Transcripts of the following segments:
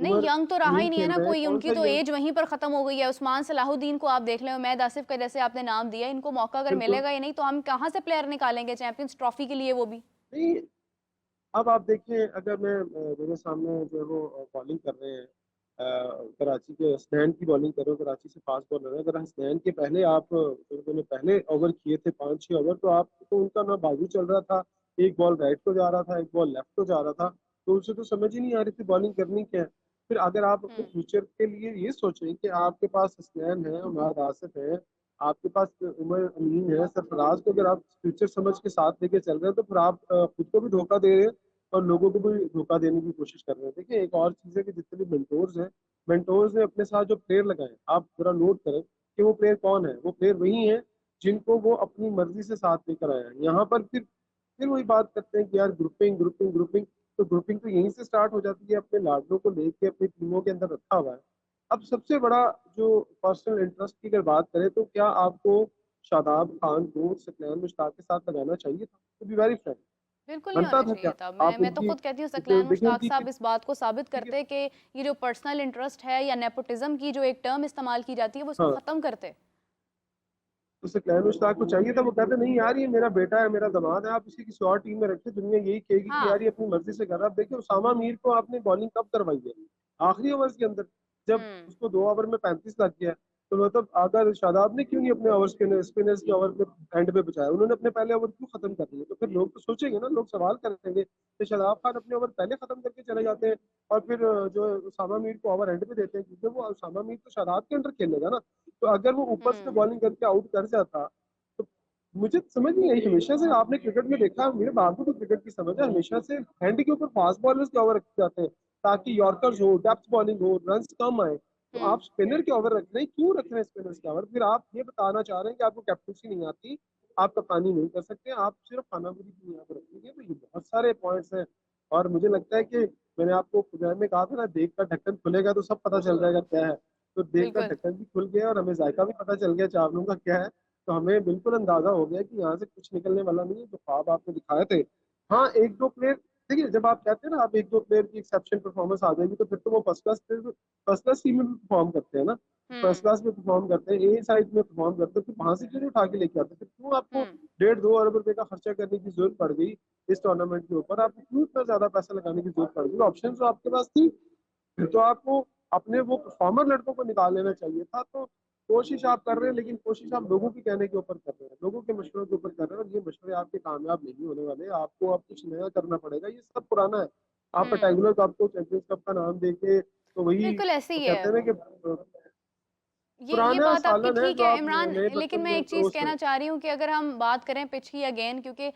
नहीं, उमर यंग तो रहा ही अमीन नहीं है खेल ना रहे हैं, कोई, कौन उनकी सा तो यंग। एज वहीं पर खत्म हो गई है। उस्मान सलाहुद्दीन को आप देख लें, उमैद आसिफ का जैसे आपने नाम दिया, इनको मौका अगर बिल्कुल। मिलेगा ही नहीं तो हम कहाँ से प्लेयर निकालेंगे चैंपियंस ट्रॉफी के लिए, वो भी। नहीं, अब आप देखिए, अगर मैं मेरे सामने जो है वो बॉलिंग कर रहे हैं, कराची के हसनैन की बॉलिंग कर रहे हो, कराची से फास्ट बॉलर है। अगर हसनैन के पहले आप उन्होंने पहले ओवर किए थे 5-6 ओवर, तो आप तो उनका ना बाजू चल रहा था, एक बॉल राइट को जा रहा था, एक बॉल लेफ्ट को जा रहा था, तो उसे तो समझ ही नहीं आ रही थी बॉलिंग करनी क्या है। फिर अगर आप अपने हम्म। फ्यूचर के लिए ये सोचें कि आपके पास हसनैन है, उमार आसिफ है, आपके पास उमर अमीन है, सरफराज को अगर आप फ्यूचर समझ के साथ लेके चल रहे हैं, तो फिर आप खुद को भी धोखा दे रहे हैं और लोगों को भी धोखा देने की कोशिश कर रहे हैं। देखिए, एक और चीज़ है कि जितने भी मेंटोर्स हैं, मेंटोर्स ने अपने साथ जो प्लेयर लगाए, आप जरा नोट करें कि वो प्लेयर कौन है। वो प्लेयर वही है जिनको वो अपनी मर्जी से साथ लेकर आए हैं। यहाँ पर फिर वही बात करते हैं कि यार ग्रुपिंग ग्रुपिंग ग्रुपिंग, तो ग्रुपिंग तो यहीं से स्टार्ट हो जाती है, अपने लाडलों को लेके अपनी टीमों के अंदर रखा हुआ है। अब सबसे बड़ा जो पर्सनल इंटरेस्ट की अगर बात करें, तो क्या आपको शादाब खान को सकलैन मुश्ताक के साथ लगाना चाहिए था? टू बी वेरी फ्रैंक, बिल्कुल नहीं बनता होना था चाहिए क्या? था। मैं आप मैं तो उनकी खुद कहती हूँ सकलैन देखिए मुश्ताक उनकी साहब इस बात को साबित देखिए, करते कि ये जो पर्सनल इंटरेस्ट है या नेपोटिज्म की जो एक टर्म इस्तेमाल की जाती है, वो उसको हाँ, खत्म करते। तो सकलैन मुश्ताक को चाहिए था, वो कहते नहीं यार ये मेरा बेटा है, मेरा दामाद है, आप इसे किसी और टीम में रखिए, दुनिया यही कहेगी कि हाँ। यार ये अपनी मर्जी से कर रहा है। अब देखिए, उसामा मीर को आपने बॉलिंग कब करवाई है? आखिरी ओवर्स के अंदर, जब हम्म। उसको 2 ओवर में 35 लग गया। तो मतलब अगर शादाब ने क्यों नहीं अपने ओवर स्पिनर्स के ओवर पे एंड पे बचाया, उन्होंने अपने पहले ओवर क्यों खत्म कर दिए? तो फिर लोग तो सोचेंगे ना, लोग सवाल करेंगे कि शादाब खान अपने ओवर पहले खत्म करके चले जाते हैं और फिर जो है उसामा मीर को ओवर एंड पे देते हैं, क्योंकि वो उसामा मीर तो शादाब के अंडर खेलेगा ना। तो अगर वो ऊपर से हम्म। बॉलिंग करके आउट कर जाता, तो मुझे समझ नहीं आई। हमेशा से आपने क्रिकेट में देखा, मेरे बाबू को क्रिकेट की समझ है, हमेशा से हैंड के ऊपर फास्ट बॉलर्स के ओवर रखे जाते हैं ताकि यॉर्कर्स हो, डेप्थ बॉलिंग हो, रन कम आए। तो हम्म। आप स्पिनर के ओवर रख रहे हैं, क्यों रख रहे हैं स्पिनर्स के ओवर? फिर आप ये बताना चाह रहे हैं कि आपको कैप्टनसी नहीं आती, आप कप्तानी नहीं कर सकते, आप सिर्फ खानापुरी की यहाँ पर रखेंगे। तो ये बहुत सारे पॉइंट्स हैं, और मुझे लगता है कि मैंने आपको प्रोग्राम में कहा था ना, देख का ढक्कन खुलेगा तो सब पता चल जाएगा क्या है। तो देख का बिल्कुल। ढक्कन भी खुल गया और हमें जायका भी पता चल गया चावलों का क्या है। तो हमें बिल्कुल अंदाजा हो गया कि यहाँ से कुछ निकलने वाला नहीं है, जो ख्वाब आपने दिखाए थे। हाँ, एक दो प्लेयर, देखिए जब आप कहते हैं ना आप एक दो प्लेयर की एक्सेप्शन परफॉर्मेंस आ जाएगी, तो फिर तो वो फर्स्ट क्लास टीम में भी परफॉर्म करते हैं ना, फर्स्ट हम्म। क्लास में परफॉर्म करते हैं, ए साइड में परफॉर्म करते हैं, फिर वहां से क्यों नहीं उठा के लेके आते? फिर क्यों आपको हम्म। 1.5-2 अरब रुपए का खर्चा करने की जरूरत पड़ गई इस टूर्नामेंट के ऊपर? आपको क्यों इतना ज्यादा पैसा लगाने की जरूरत पड़ गई? ऑप्शन तो आपके पास थी, फिर तो आपको अपने वो परफॉर्मर लड़कों को निकाल लेना चाहिए था। तो कोशिश आप कर रहे हैं, लेकिन कोशिश आप लोगों के कहने के ऊपर कर रहे हैं, लोगों के मशवरों के ऊपर कर रहे हैं, और ये मशवरे आपके कामयाब नहीं होने वाले। आपको अब कुछ नया करना पड़ेगा, ये सब पुराना है। आप हम्म। रेक्टेंगुलर कप को चैंपियंस कप का नाम देके, तो वही बिल्कुल ऐसे तो ही है। कहते हैं ना कि ये पुराना बात आपकी सालन है ठीक जो है आप इमरान, नए लेकिन बर्तन मैं में एक चीज़ परोस रहे कहना हैं। चाह रही हूँ कि अगर हम बात करें पिच की अगेन, क्योंकि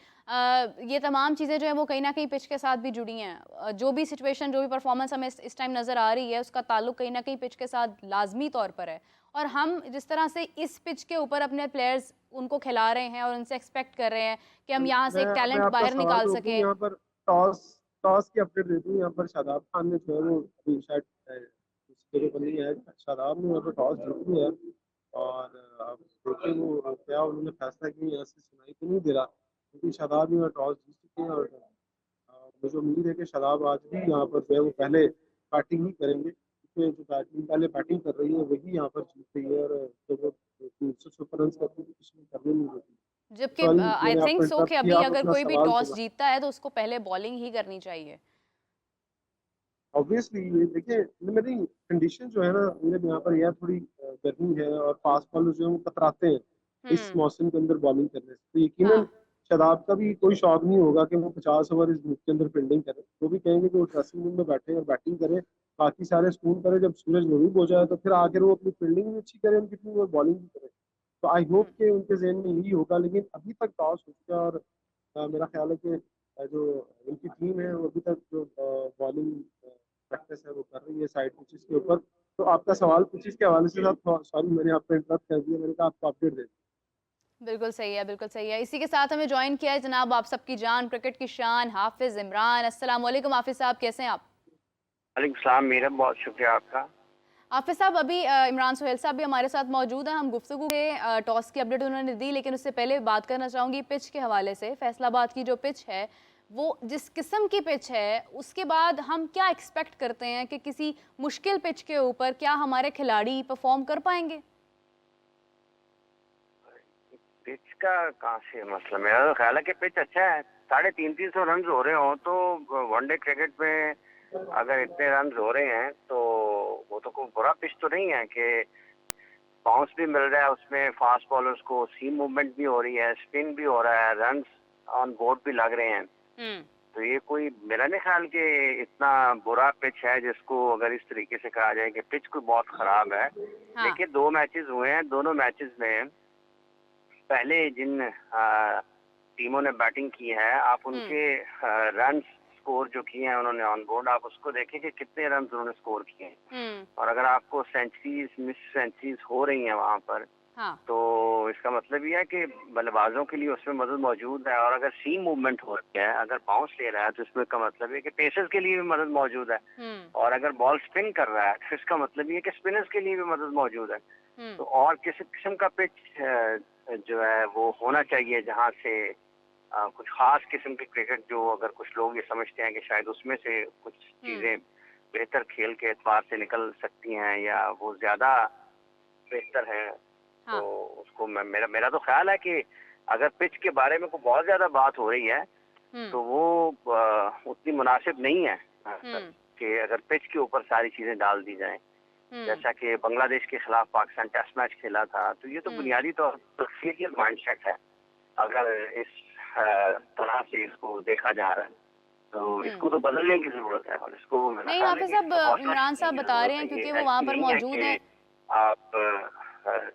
ये तमाम चीज़ें जो हैं वो कहीं न कहीं पिच के साथ भी जुड़ी हैं। जो भी सिचुएशन, जो भी परफॉर्मेंस हमें इस टाइम नज़र आ रही है, उसका ताल्लुक कहीं न कहीं पिच के साथ लाज़मी तौर पर है। और हम जिस तरह से इस पिच के ऊपर अपने प्लेयर्स उनको खिला रहे हैं और उनसे एक्सपेक्ट कर रहे हैं कि हम यहाँ से एक मैं टैलेंट आपका बाहर सवाल निकाल रोक दूं सकें। यहाँ पर। टॉस टॉस की अपडेट दे दूं यहाँ पर। शादाब खान ने जो है वो अभी शायद दूसरी जगह पर नहीं है, शादाब ने यहाँ पर टॉस जीत लिया है। और अब देखिए वो क्या उन्होंने फैसला किया, यहाँ से सुनाई तो नहीं दे रहा, क्योंकि शादाब ने टॉस जीत चुके हैं। और मुझे उम्मीद है कि शादाब आज भी यहाँ पर जो है वो पहले बैटिंग ही करेंगे, क्योंकि जो बैटिंग पहले बैटिंग कर रही है वही यहाँ पर जीत रही है। और जब वो 300 सुपर रन करती है तो किसी ने करने नहीं देती। जबकि सॉरी, आई मैंने थिंक आपको सो इंटरप्ट कि किया, अभी आप अगर अपना कोई भी सवाल टॉस पूरा। जीतता है तो उसको पहले बॉलिंग ही करनी चाहिए। ऑब्वियसली ये देखिए, मेरी कंडीशन जो है ना, मेरे यहाँ पर यह थोड़ी गर्मी है, और फास्ट बॉलर जो है वो कतराते हैं इस हुँ। मौसम के अंदर बॉलिंग करने से। तो यकीनन हाँ। शादाब का भी कोई शौक नहीं होगा कि वो 50 ओवर इस धूप के अंदर फील्डिंग करे। वो भी कहेंगे कि वो ड्रेसिंग रूम में बैठे और बैटिंग करें, बाकी सारे स्कूल करें, जब सूरज गरूब हो जाए तो फिर आकर वो अपनी फील्डिंग भी अच्छी करें उनकी टीम, और बॉलिंग भी करे। तो आई होप हुँ। कि उनके जहन में यही होगा। लेकिन अभी तक टॉस हो चुका है, और मेरा ख्याल है कि जो उनकी टीम है वो अभी तक जो बॉलिंग प्रैक्टिस है वो कर रही है साइड पिचेस के ऊपर। तो आपका सवाल पिचेस के हवाले से था, सॉरी मैंने आपको इंटरप्ट कर दिया, मैंने कहा आपको अपडेट दे। बिल्कुल सही है, बिल्कुल सही है। इसी के साथ हमें जॉइन किया है जनाब आप सबकी जान, क्रिकेट की शान, हाफ़िज़ इमरान। अस्सलाम वालेकुम हाफ़िज़ साहब, कैसे हैं आप? वालेकुम सलाम मीरा, बहुत शुक्रिया आपका। हाफ़िज़ साहब, अभी इमरान सुहेल साहब भी हमारे साथ मौजूद हैं। हम गुफ्तगू के टॉस की अपडेट उन्होंने दी, लेकिन उससे पहले बात करना चाहूँगी पिच के हवाले से। फैसलाबाद की जो पिच है, वो जिस किस्म की पिच है, उसके बाद हम क्या एक्सपेक्ट करते हैं कि किसी मुश्किल पिच के ऊपर क्या हमारे खिलाड़ी परफॉर्म कर पाएंगे? पिच का कहाँ से मसला, मेरा तो ख्याल है कि पिच अच्छा है। 350 रन हो रहे हो तो वनडे क्रिकेट में अगर इतने रन हो रहे हैं तो वो तो कोई बुरा पिच तो नहीं है कि बाउंस भी मिल रहा है उसमें, फास्ट बॉलर्स को सीम मूवमेंट भी हो रही है, स्पिन भी हो रहा है, रन ऑन बोर्ड भी लग रहे हैं। तो ये कोई मेरा नहीं ख्याल कि इतना बुरा पिच है जिसको अगर इस तरीके से कहा जाए कि पिच कोई बहुत खराब है। हाँ। देखिए 2 मैचेस हुए हैं, दोनों मैचेस में पहले जिन टीमों ने बैटिंग की है आप उनके रन स्कोर जो किए हैं उन्होंने ऑन बोर्ड, आप उसको देखें कि कितने रन उन्होंने स्कोर किए हैं। और अगर आपको सेंचुरीज मिस सेंचुरीज हो रही हैं वहां पर, हाँ। तो इसका मतलब ये है कि बल्लेबाजों के लिए उसमें मदद मौजूद है। और अगर सीम मूवमेंट हो रहा है, अगर बाउंस ले रहा है, तो इसमें का मतलब ये कि पेसर्स के लिए भी मदद मौजूद है। और अगर बॉल स्पिन कर रहा है तो इसका मतलब ये कि स्पिनर्स के लिए भी मदद मौजूद है। तो और किसी किस्म का पिच जो है वो होना चाहिए जहाँ से कुछ खास किस्म की क्रिकेट, जो अगर कुछ लोग ये समझते हैं कि शायद उसमें से कुछ चीजें बेहतर खेल के एतबार से निकल सकती हैं या वो ज्यादा बेहतर है, हाँ। तो उसको मेरा मेरा तो ख्याल है कि अगर पिच के बारे में कोई बहुत ज्यादा बात हो रही है तो वो उतनी मुनासिब नहीं है कि अगर पिच के ऊपर सारी चीजें डाल दी जाएं। जैसा कि बांग्लादेश के खिलाफ पाकिस्तान टेस्ट मैच खेला था, तो ये तो बुनियादी तौर पर फेलियर माइंडसेट है अगर इस तरह से इसको देखा जा रहा है। तो इसको तो बदलने की जरूरत है और इसको मेरा नहीं, ख्याल है हाफिज कि इसमें साहब, हौसला इमरान रखने साहब की बता रहे जरूरत हैं है। क्योंकि ये वो ऐसी वहाँ पर नहीं है मौजूद कि हैं। आप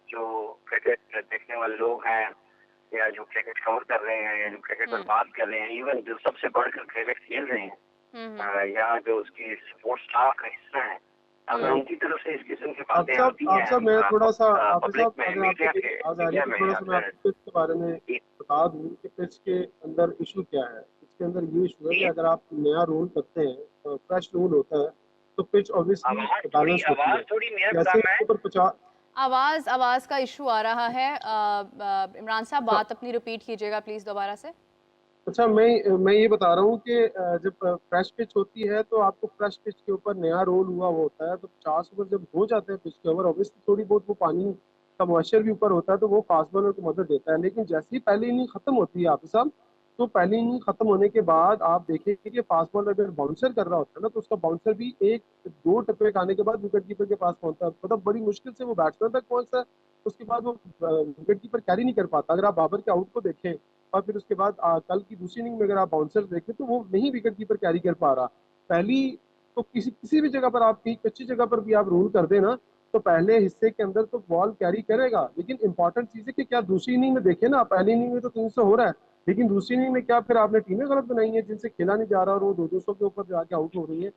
जो क्रिकेट देखने वाले लोग हैं या जो क्रिकेट कवर कर रहे हैं या जो क्रिकेट पर बात कर रहे हैं, इवन जो सबसे बढ़कर क्रिकेट खेल रहे हैं या जो उसकी सपोर्ट स्टाफ का हिस्सा है, अगर उनकी तरफ से इस किस्म की बातें आती आप हैं सब मैं थोड़ा सा आप पब्लिक साहब में, अगर आपको मेरी आवाज़ आ रही है मीडिया तो में, थोड़ा सा मैं अगर आपको पिच के बारे में बता दूं कि पिच के अंदर इशू क्या है। पिच के अंदर ये इशू है कि अगर आप नया रोल करते हैं, फ्रेश रोल होता है, तो पिच ऑब्वियसली बैलेंस होती है। आवाज थोड़ी मेरे जैसे गुलाम है। इसके ऊपर 50 आवाज़ का इशू आ रहा है। इमरान साहब, अच्छा बात अपनी रिपीट कीजिएगा प्लीज़ दोबारा से। अच्छा, मैं ये बता रहा हूँ कि जब फ्रेश पिच होती है तो आपको फ्रेश पिच के ऊपर नया रोल हुआ वो होता है, तो 50 ओवर जब हो जाते हैं पिच के ओवर, ऑब्वियसली थोड़ी बहुत वो पानी का मॉइस्चर भी ऊपर होता है तो वो फास्ट बॉलर को मदद देता है। लेकिन जैसे ही पहली इनिंग खत्म होती है आप साहब, तो पहली इनिंग खत्म होने के बाद आप देखेंगे कि फास्ट बॉलर अगर बाउंसर कर रहा होता है ना, तो उसका बाउंसर भी 1-2 टप्पे आने के बाद विकेट कीपर के पास पहुंचता है, मतलब बड़ी मुश्किल से वो बैट्समैन तक पहुंचता है। उसके बाद वो विकेट कीपर कैरी नहीं कर पाता। अगर आप बाबर के आउट को देखें और फिर उसके बाद कल की दूसरी इनिंग में अगर आप बाउंसर देखें तो वो नहीं विकेट कीपर कैरी कर पा रहा। पहली तो किसी किसी भी जगह पर आप कहीं कच्ची जगह पर भी आप रूल कर देना, तो पहले हिस्से के अंदर तो बॉल कैरी करेगा। लेकिन इंपॉर्टेंट चीज है कि क्या दूसरी इनिंग में देखे ना, पहली इनिंग में तो 300 हो रहा है, लेकिन दूसरी इनिंग में क्या फिर आपने टीमें गलत बनाई हैं जिनसे खेला नहीं जा रहा और वो 200 के ऊपर जाके आउट हो रही है।